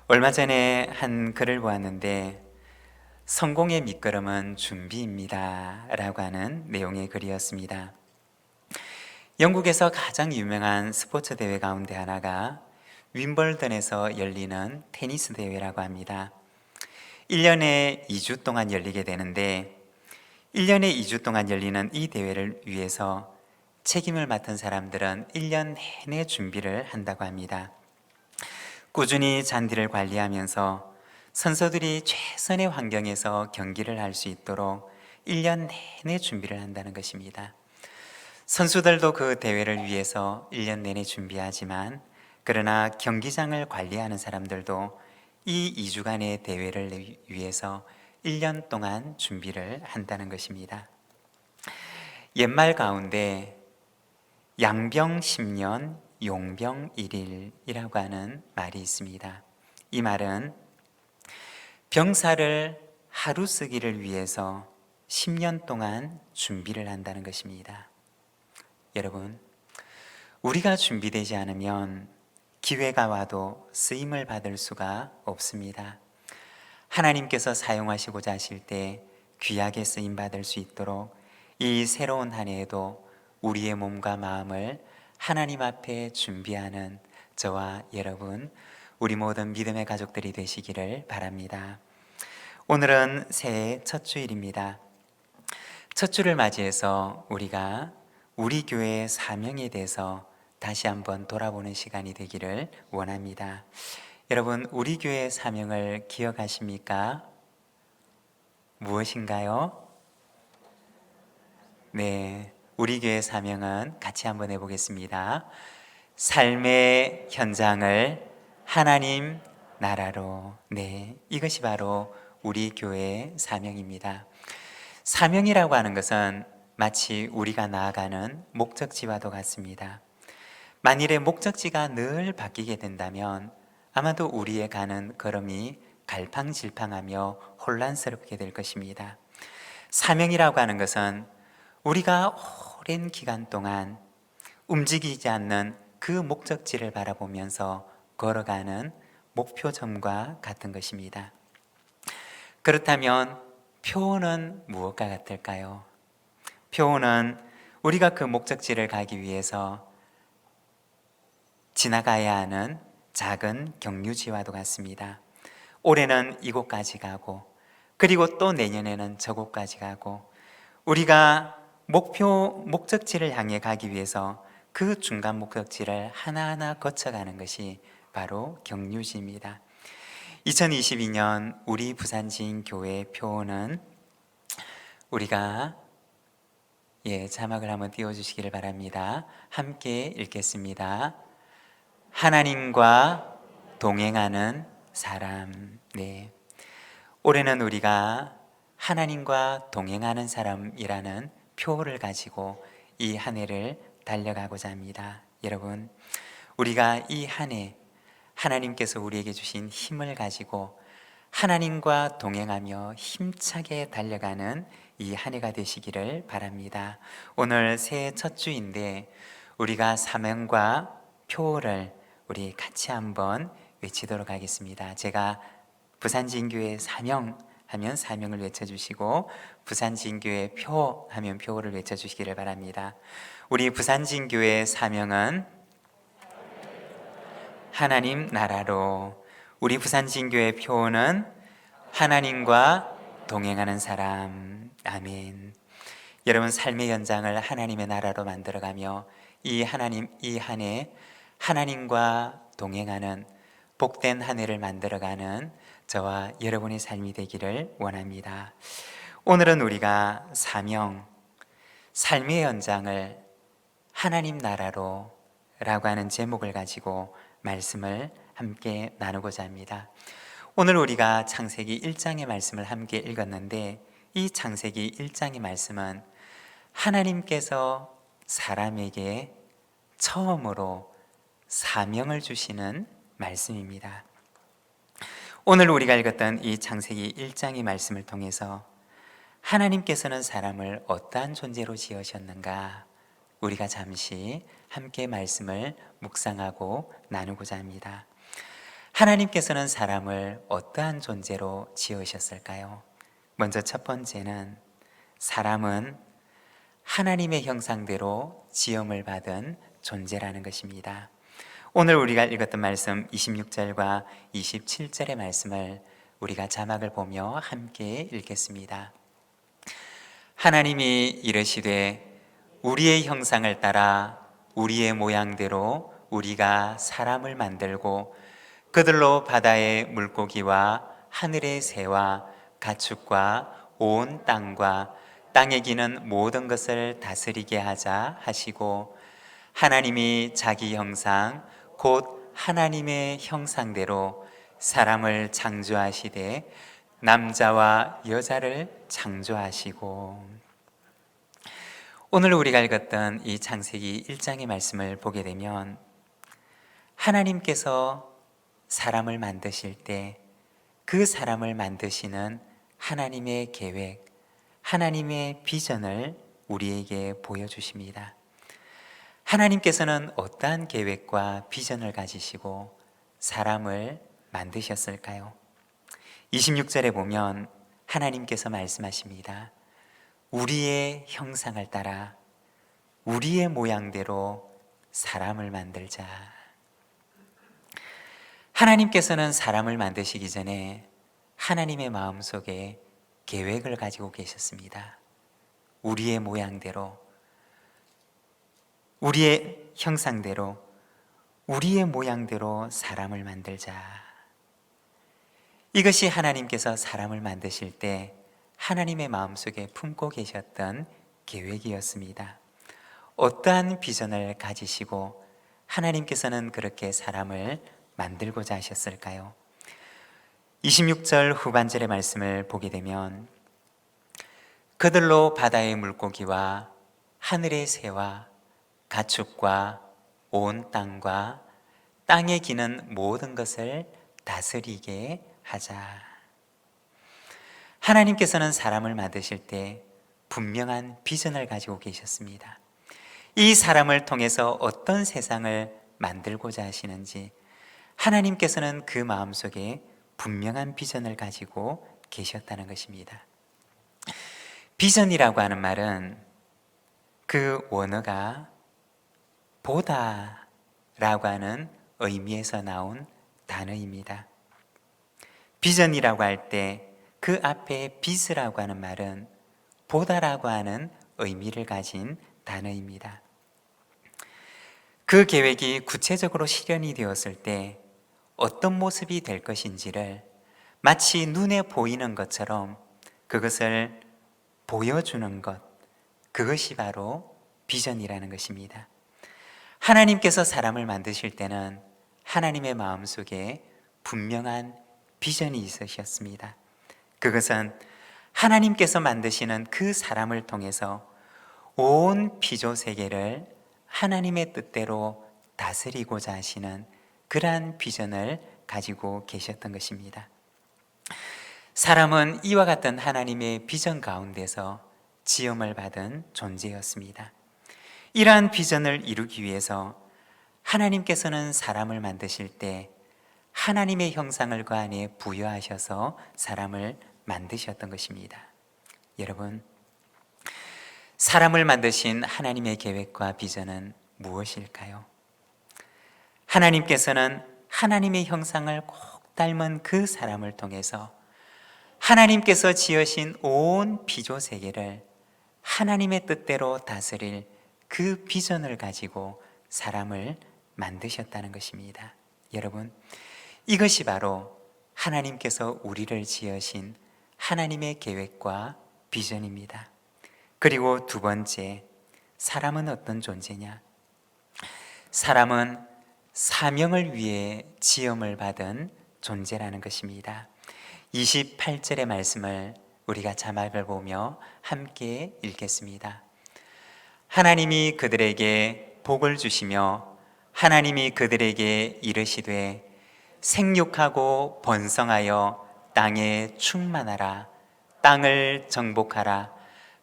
얼마 전에 한 글을 보았는데 성공의 밑거름은 준비입니다 라고 하는 내용의 글이었습니다. 영국에서 가장 유명한 스포츠 대회 가운데 하나가 윈벌던에서 열리는 테니스 대회라고 합니다. 1년에 2주 동안 열리게 되는데 1년에 2주 동안 열리는 이 대회를 위해서 책임을 맡은 사람들은 1년 내내 준비를 한다고 합니다. 꾸준히 잔디를 관리하면서 선수들이 최선의 환경에서 경기를 할 수 있도록 1년 내내 준비를 한다는 것입니다. 선수들도 그 대회를 위해서 1년 내내 준비하지만 그러나 경기장을 관리하는 사람들도 이 2주간의 대회를 위해서 1년 동안 준비를 한다는 것입니다. 옛말 가운데 양병 10년, 용병 1일이라고 하는 말이 있습니다. 이 말은 병사를 하루 쓰기를 위해서 10년 동안 준비를 한다는 것입니다. 여러분, 우리가 준비되지 않으면 기회가 와도 쓰임을 받을 수가 없습니다. 하나님께서 사용하시고자 하실 때 귀하게 쓰임 받을 수 있도록 이 새로운 한 해에도 우리의 몸과 마음을 하나님 앞에 준비하는 저와 여러분, 우리 모든 믿음의 가족들이 되시기를 바랍니다. 오늘은 새해 첫 주일입니다. 첫 주를 맞이해서 우리가 우리 교회의 사명에 대해서 다시 한번 돌아보는 시간이 되기를 원합니다. 여러분, 우리 교회의 사명을 기억하십니까? 무엇인가요? 네, 우리 교회의 사명은 같이 한번 해보겠습니다. 삶의 현장을 하나님 나라로. 네, 이것이 바로 우리 교회의 사명입니다. 사명이라고 하는 것은 마치 우리가 나아가는 목적지와도 같습니다. 만일에 목적지가 늘 바뀌게 된다면 아마도 우리의 가는 걸음이 갈팡질팡하며 혼란스럽게 될 것입니다. 사명이라고 하는 것은 우리가 오랜 기간 동안 움직이지 않는 그 목적지를 바라보면서 걸어가는 목표점과 같은 것입니다. 그렇다면 표어는 무엇과 같을까요? 표어는 우리가 그 목적지를 가기 위해서 지나가야 하는 작은 경유지와도 같습니다. 올해는 이곳까지 가고 그리고 또 내년에는 저곳까지 가고 우리가 목적지를 향해 가기 위해서 그 중간 목적지를 하나하나 거쳐가는 것이 바로 경유지입니다. 2022년 우리 부산지인교회 표어는 우리가 자막을 한번 띄워주시기를 바랍니다. 함께 읽겠습니다. 하나님과 동행하는 사람. 네, 올해는 우리가 하나님과 동행하는 사람이라는 표어를 가지고 이 한 해를 달려가고자 합니다. 여러분, 우리가 이 한 해 하나님께서 우리에게 주신 힘을 가지고 하나님과 동행하며 힘차게 달려가는 이 한 해가 되시기를 바랍니다. 오늘 새해 첫 주인데 우리가 사명과 표어를 우리 같이 한번 외치도록 하겠습니다. 제가 부산지인교회 사명 하면 사명을 외쳐주시고 부산지인교회 표 하면 표를 외쳐주시기를 바랍니다. 우리 부산지인교회의 사명은 하나님 나라로. 우리 부산지인교회 표는 하나님과 동행하는 사람. 아멘. 여러분, 삶의 현장을 하나님의 나라로 만들어가며 이 한 해 하나님과 동행하는 복된 한 해를 만들어가는 저와 여러분의 삶이 되기를 원합니다. 오늘은 우리가 사명, 삶의 현장을 하나님 나라로 라고 하는 제목을 가지고 말씀을 함께 나누고자 합니다. 오늘 우리가 창세기 1장의 말씀을 함께 읽었는데 이 창세기 1장의 말씀은 하나님께서 사람에게 처음으로 사명을 주시는 말씀입니다. 오늘 우리가 읽었던 이 창세기 1장의 말씀을 통해서 하나님께서는 사람을 어떠한 존재로 지으셨는가 우리가 잠시 함께 말씀을 묵상하고 나누고자 합니다. 하나님께서는 사람을 어떠한 존재로 지으셨을까요? 먼저 첫 번째는 사람은 하나님의 형상대로 지음을 받은 존재라는 것입니다. 오늘 우리가 읽었던 말씀 26절과 27절의 말씀을 우리가 자막을 보며 함께 읽겠습니다. 하나님이 이르시되 우리의 형상을 따라 우리의 모양대로 우리가 사람을 만들고 그들로 바다의 물고기와 하늘의 새와 가축과 온 땅과 땅에 기는 모든 것을 다스리게 하자 하시고 하나님이 자기 형상 곧 하나님의 형상대로 사람을 창조하시되 남자와 여자를 창조하시고. 오늘 우리가 읽었던 이 창세기 1장의 말씀을 보게 되면 하나님께서 사람을 만드실 때 그 사람을 만드시는 하나님의 계획, 하나님의 비전을 우리에게 보여주십니다. 하나님께서는 어떠한 계획과 비전을 가지시고 사람을 만드셨을까요? 26절에 보면 하나님께서 말씀하십니다. 우리의 형상을 따라 우리의 모양대로 사람을 만들자. 하나님께서는 사람을 만드시기 전에 하나님의 마음속에 계획을 가지고 계셨습니다. 우리의 모양대로, 우리의 형상대로, 우리의 모양대로 사람을 만들자. 이것이 하나님께서 사람을 만드실 때 하나님의 마음속에 품고 계셨던 계획이었습니다. 어떠한 비전을 가지시고 하나님께서는 그렇게 사람을 만들고자 하셨을까요? 26절 후반절의 말씀을 보게 되면 그들로 바다의 물고기와 하늘의 새와 가축과 온 땅과 땅에 기는 모든 것을 다스리게 하자. 하나님께서는 사람을 만드실 때 분명한 비전을 가지고 계셨습니다. 이 사람을 통해서 어떤 세상을 만들고자 하시는지 하나님께서는 그 마음속에 분명한 비전을 가지고 계셨다는 것입니다. 비전이라고 하는 말은 그 원어가 보다라고 하는 의미에서 나온 단어입니다. 비전이라고 할 때 그 앞에 빛이라고 하는 말은 보다라고 하는 의미를 가진 단어입니다. 그 계획이 구체적으로 실현이 되었을 때 어떤 모습이 될 것인지를 마치 눈에 보이는 것처럼 그것을 보여주는 것, 그것이 바로 비전이라는 것입니다. 하나님께서 사람을 만드실 때는 하나님의 마음속에 분명한 비전이 있으셨습니다. 그것은 하나님께서 만드시는 그 사람을 통해서 온 피조 세계를 하나님의 뜻대로 다스리고자 하시는 그러한 비전을 가지고 계셨던 것입니다. 사람은 이와 같은 하나님의 비전 가운데서 지음을 받은 존재였습니다. 이러한 비전을 이루기 위해서 하나님께서는 사람을 만드실 때 하나님의 형상을 그 안에 부여하셔서 사람을 만드셨던 것입니다. 여러분, 사람을 만드신 하나님의 계획과 비전은 무엇일까요? 하나님께서는 하나님의 형상을 꼭 닮은 그 사람을 통해서 하나님께서 지으신 온 피조 세계를 하나님의 뜻대로 다스릴 그 비전을 가지고 사람을 만드셨다는 것입니다. 여러분, 이것이 바로 하나님께서 우리를 지으신 하나님의 계획과 비전입니다. 그리고 두 번째, 사람은 어떤 존재냐? 사람은 사명을 위해 지음을 받은 존재라는 것입니다. 28절의 말씀을 우리가 자막을 보며 함께 읽겠습니다. 하나님이 그들에게 복을 주시며 하나님이 그들에게 이르시되 생육하고 번성하여 땅에 충만하라. 땅을 정복하라.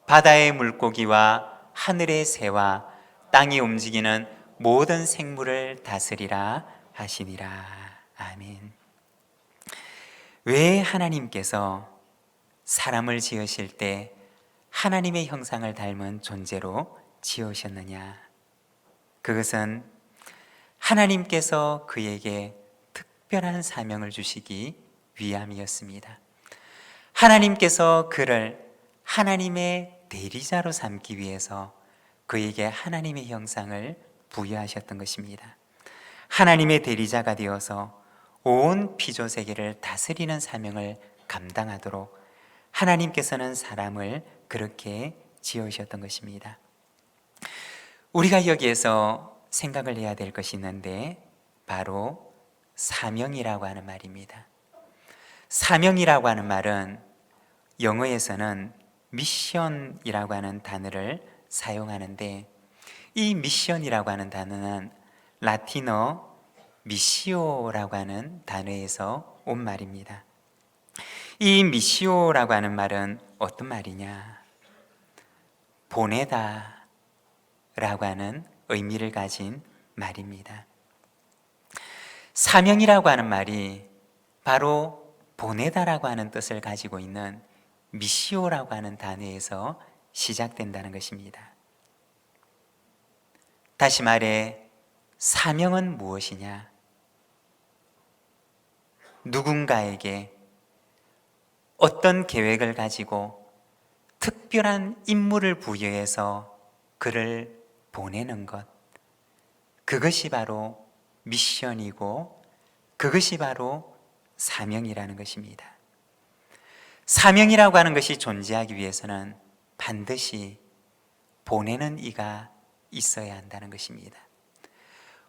바다의 물고기와 하늘의 새와 땅이 움직이는 모든 생물을 다스리라 하시니라. 아멘. 왜 하나님께서 사람을 지으실 때 하나님의 형상을 닮은 존재로 지으셨느냐? 그것은 하나님께서 그에게 특별한 사명을 주시기 위함이었습니다. 하나님께서 그를 하나님의 대리자로 삼기 위해서 그에게 하나님의 형상을 부여하셨던 것입니다. 하나님의 대리자가 되어서 온 피조 세계를 다스리는 사명을 감당하도록 하나님께서는 사람을 그렇게 지으셨던 것입니다. 우리가 여기에서 생각을 해야 될 것이 있는데 바로 사명이라고 하는 말입니다. 사명이라고 하는 말은 영어에서는 미션이라고 하는 단어를 사용하는데, 이 미션이라고 하는 단어는 라틴어 미시오라고 하는 단어에서 온 말입니다. 이 미시오라고 하는 말은 어떤 말이냐? 보내다 라고 하는 의미를 가진 말입니다. 사명이라고 하는 말이 바로 보내다라고 하는 뜻을 가지고 있는 미시오라고 하는 단어에서 시작된다는 것입니다. 다시 말해, 사명은 무엇이냐? 누군가에게 어떤 계획을 가지고 특별한 임무를 부여해서 그를 보내는 것, 그것이 바로 미션이고 그것이 바로 사명이라는 것입니다. 사명이라고 하는 것이 존재하기 위해서는 반드시 보내는 이가 있어야 한다는 것입니다.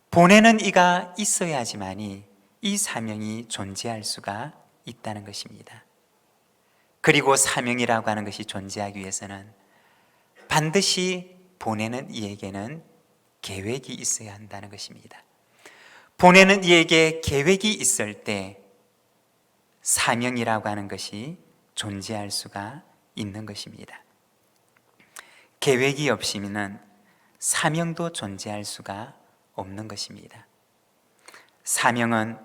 보내는 이가 있어야지만이 이 사명이 존재할 수가 있다는 것입니다. 그리고 사명이라고 하는 것이 존재하기 위해서는 반드시 보내는 이에게는 계획이 있어야 한다는 것입니다. 보내는 이에게 계획이 있을 때 사명이라고 하는 것이 존재할 수가 있는 것입니다. 계획이 없이는 사명도 존재할 수가 없는 것입니다. 사명은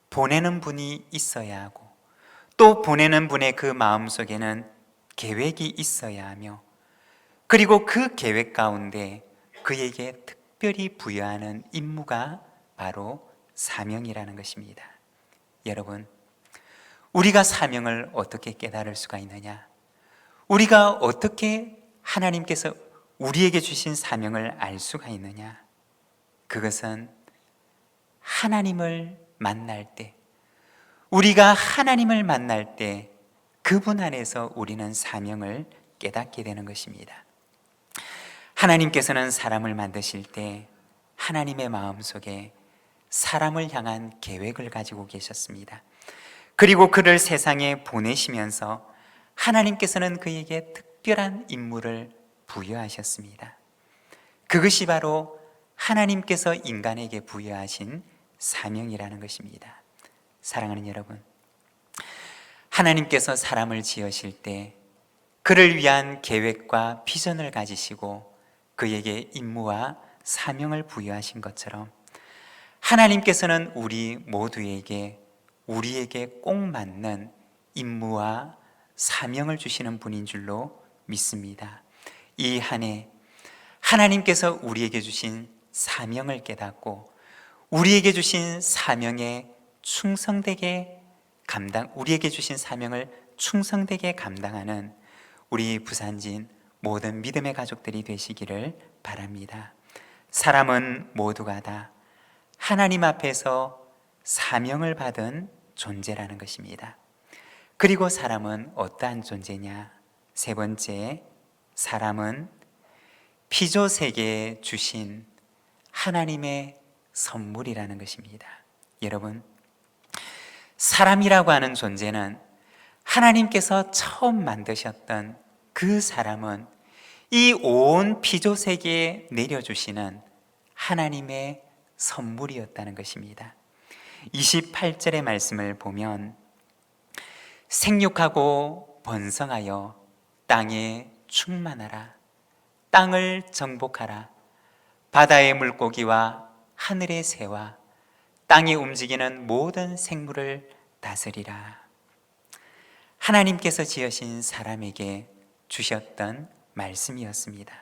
보내는 분이 있어야 하고 또 보내는 분의 그 마음속에는 계획이 있어야 하며, 그리고 그 계획 가운데 그에게 특별히 부여하는 임무가 바로 사명이라는 것입니다. 여러분, 우리가 사명을 어떻게 깨달을 수가 있느냐? 우리가 어떻게 하나님께서 우리에게 주신 사명을 알 수가 있느냐? 그것은 하나님을 만날 때, 우리가 하나님을 만날 때 그분 안에서 우리는 사명을 깨닫게 되는 것입니다. 하나님께서는 사람을 만드실 때 하나님의 마음속에 사람을 향한 계획을 가지고 계셨습니다. 그리고 그를 세상에 보내시면서 하나님께서는 그에게 특별한 임무를 부여하셨습니다. 그것이 바로 하나님께서 인간에게 부여하신 사명이라는 것입니다. 사랑하는 여러분, 하나님께서 사람을 지으실 때 그를 위한 계획과 비전을 가지시고 그에게 임무와 사명을 부여하신 것처럼 하나님께서는 우리 모두에게 우리에게 꼭 맞는 임무와 사명을 주시는 분인 줄로 믿습니다. 이 한 해 하나님께서 우리에게 주신 사명을 깨닫고 우리에게 주신 사명에 우리에게 주신 사명을 충성되게 감당하는 우리 부산진 모든 믿음의 가족들이 되시기를 바랍니다. 사람은 모두가 다 하나님 앞에서 사명을 받은 존재라는 것입니다. 그리고 사람은 어떠한 존재냐? 세 번째, 사람은 피조 세계에 주신 하나님의 선물이라는 것입니다. 여러분, 사람이라고 하는 존재는 하나님께서 처음 만드셨던 그 사람은 이 온 피조 세계에 내려주시는 하나님의 선물이었다는 것입니다. 28절의 말씀을 보면 생육하고 번성하여 땅에 충만하라, 땅을 정복하라, 바다의 물고기와 하늘의 새와 땅에 움직이는 모든 생물을 다스리라. 하나님께서 지으신 사람에게 주셨던 말씀이었습니다.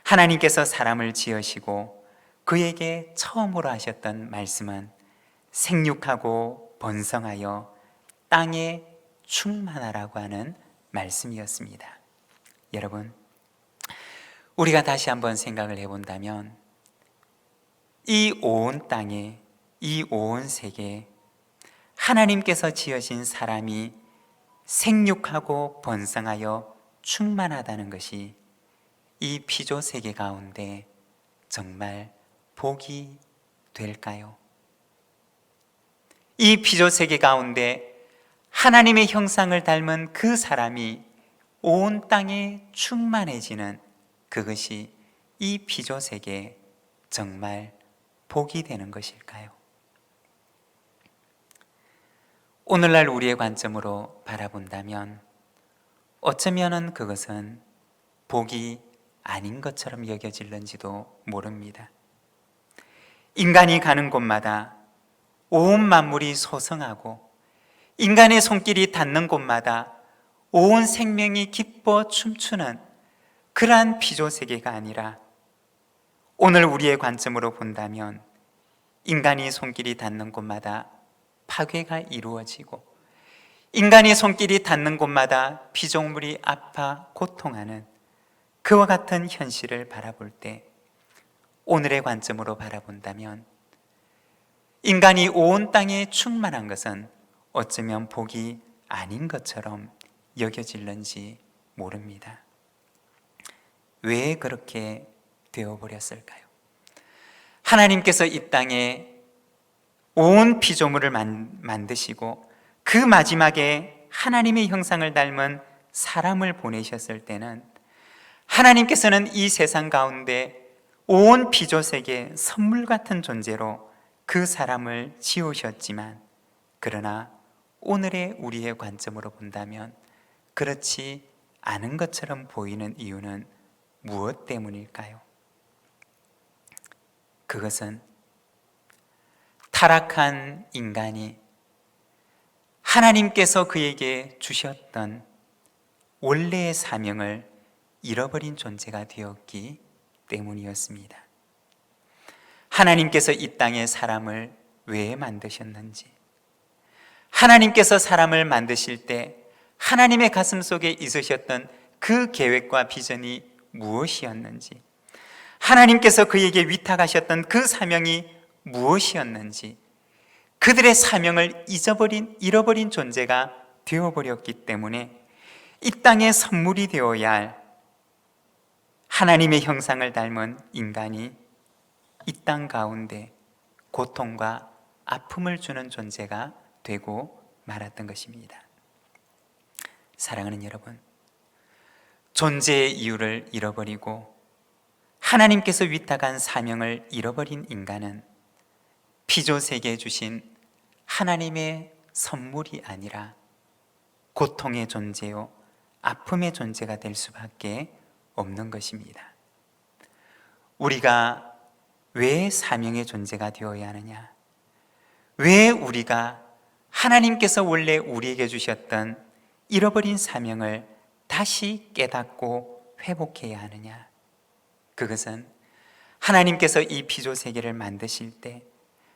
하나님께서 사람을 지으시고 그에게 처음으로 하셨던 말씀은 생육하고 번성하여 땅에 충만하라고 하는 말씀이었습니다. 여러분, 우리가 다시 한번 생각을 해본다면 이 온 땅에, 이 온 세계에 하나님께서 지으신 사람이 생육하고 번성하여 충만하다는 것이 이 피조 세계 가운데 정말 복이 될까요? 이 피조 세계 가운데 하나님의 형상을 닮은 그 사람이 온 땅에 충만해지는 그것이 이 피조 세계에 정말 복이 되는 것일까요? 오늘날 우리의 관점으로 바라본다면 어쩌면 그것은 복이 아닌 것처럼 여겨질는지도 모릅니다. 인간이 가는 곳마다 온 만물이 소성하고 인간의 손길이 닿는 곳마다 온 생명이 기뻐 춤추는 그러한 피조세계가 아니라 오늘 우리의 관점으로 본다면 인간이 손길이 닿는 곳마다 파괴가 이루어지고 인간이 손길이 닿는 곳마다 피조물이 아파 고통하는 그와 같은 현실을 바라볼 때 오늘의 관점으로 바라본다면 인간이 온 땅에 충만한 것은 어쩌면 복이 아닌 것처럼 여겨질는지 모릅니다. 왜 그렇게 되어버렸을까요? 하나님께서 이 땅에 온 피조물을 만드시고 그 마지막에 하나님의 형상을 닮은 사람을 보내셨을 때는 하나님께서는 이 세상 가운데 온 피조세계 선물 같은 존재로 그 사람을 지으셨지만 그러나 오늘의 우리의 관점으로 본다면 그렇지 않은 것처럼 보이는 이유는 무엇 때문일까요? 그것은 타락한 인간이 하나님께서 그에게 주셨던 원래의 사명을 잃어버린 존재가 되었기 때문이었습니다. 하나님께서 이 땅에 사람을 왜 만드셨는지, 하나님께서 사람을 만드실 때 하나님의 가슴 속에 있으셨던 그 계획과 비전이 무엇이었는지, 하나님께서 그에게 위탁하셨던 그 사명이 무엇이었는지, 그들의 사명을 잃어버린 존재가 되어버렸기 때문에 이 땅에 선물이 되어야 할 하나님의 형상을 닮은 인간이 이 땅 가운데 고통과 아픔을 주는 존재가 되고 말았던 것입니다. 사랑하는 여러분, 존재의 이유를 잃어버리고 하나님께서 위탁한 사명을 잃어버린 인간은 피조세계에 주신 하나님의 선물이 아니라 고통의 존재요, 아픔의 존재가 될 수밖에 없는 것입니다. 우리가 왜 사명의 존재가 되어야 하느냐? 왜 우리가 하나님께서 원래 우리에게 주셨던 잃어버린 사명을 다시 깨닫고 회복해야 하느냐? 그것은 하나님께서 이 피조세계를 만드실 때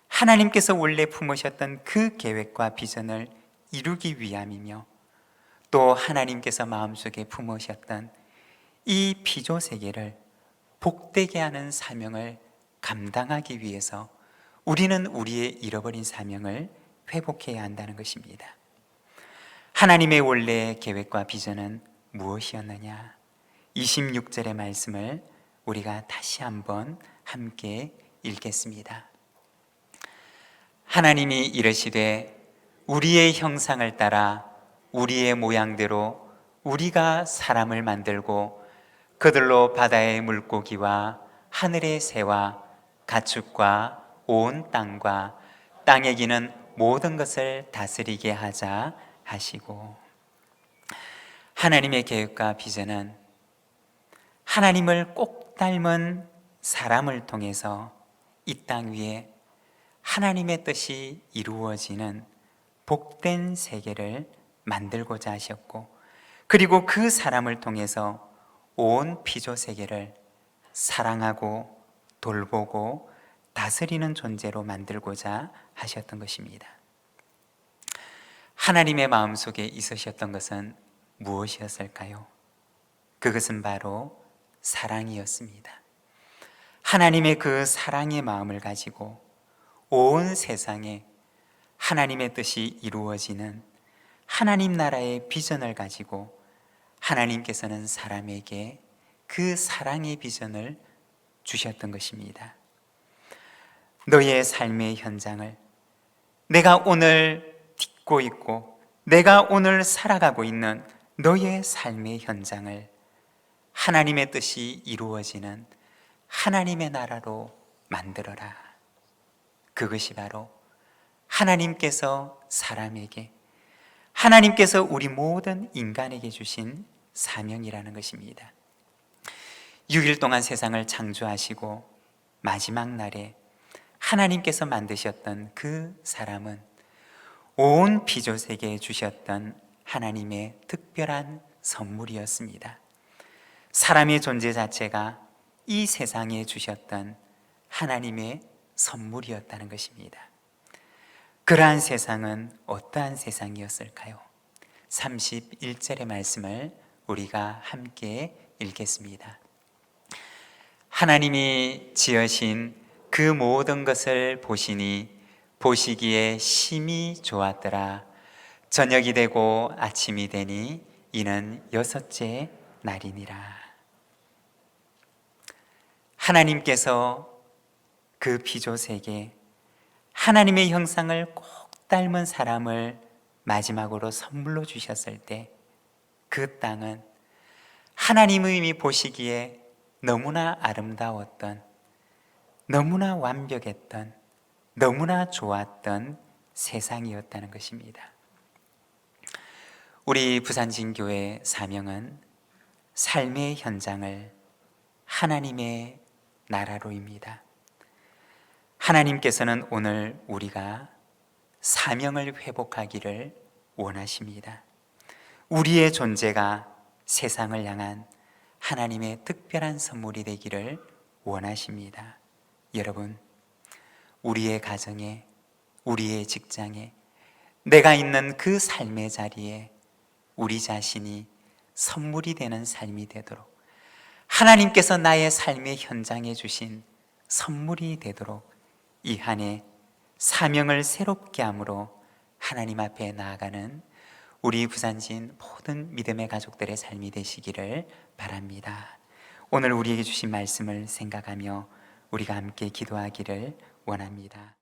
하나님께서 원래 품으셨던 그 계획과 비전을 이루기 위함이며 또 하나님께서 마음속에 품으셨던 이 피조세계를 복되게 하는 사명을 감당하기 위해서 우리는 우리의 잃어버린 사명을 회복해야 한다는 것입니다. 하나님의 원래의 계획과 비전은 무엇이었느냐? 26절의 말씀을 우리가 다시 한번 함께 읽겠습니다. 하나님이 이르시되 우리의 형상을 따라 우리의 모양대로 우리가 사람을 만들고 그들로 바다의 물고기와 하늘의 새와 가축과 온 땅과 땅에 기는 모든 것을 다스리게 하자 하시고, 하나님의 계획과 비전은 하나님을 꼭 닮은 사람을 통해서 이 땅 위에 하나님의 뜻이 이루어지는 복된 세계를 만들고자 하셨고, 그리고 그 사람을 통해서 온 피조 세계를 사랑하고 돌보고 다스리는 존재로 만들고자 하셨던 것입니다. 하나님의 마음속에 있으셨던 것은 무엇이었을까요? 그것은 바로 사랑이었습니다. 하나님의 그 사랑의 마음을 가지고 온 세상에 하나님의 뜻이 이루어지는 하나님 나라의 비전을 가지고 하나님께서는 사람에게 그 사랑의 비전을 주셨던 것입니다. 너의 삶의 현장을, 내가 오늘 딛고 있고 내가 오늘 살아가고 있는 너의 삶의 현장을 하나님의 뜻이 이루어지는 하나님의 나라로 만들어라. 그것이 바로 하나님께서 사람에게, 하나님께서 우리 모든 인간에게 주신 사명이라는 것입니다. 6일 동안 세상을 창조하시고 마지막 날에 하나님께서 만드셨던 그 사람은 온 피조세계에 주셨던 하나님의 특별한 선물이었습니다. 사람의 존재 자체가 이 세상에 주셨던 하나님의 선물이었다는 것입니다. 그러한 세상은 어떠한 세상이었을까요? 31절의 말씀을 우리가 함께 읽겠습니다. 하나님이 지으신 그 모든 것을 보시니 보시기에 심히 좋았더라. 저녁이 되고 아침이 되니 이는 6째 날이니라. 하나님께서 그 피조세계, 하나님의 형상을 꼭 닮은 사람을 마지막으로 선물로 주셨을 때 그 땅은 하나님이 보시기에 너무나 아름다웠던, 너무나 완벽했던, 너무나 좋았던 세상이었다는 것입니다. 우리 부산진교회 사명은 삶의 현장을 하나님의 나라로입니다. 하나님께서는 오늘 우리가 사명을 회복하기를 원하십니다. 우리의 존재가 세상을 향한 하나님의 특별한 선물이 되기를 원하십니다. 여러분, 우리의 가정에, 우리의 직장에, 내가 있는 그 삶의 자리에 우리 자신이 선물이 되는 삶이 되도록, 하나님께서 나의 삶의 현장에 주신 선물이 되도록 이 한 해 사명을 새롭게 함으로 하나님 앞에 나아가는 우리 부산진 모든 믿음의 가족들의 삶이 되시기를 바랍니다. 오늘 우리에게 주신 말씀을 생각하며 우리가 함께 기도하기를 원합니다.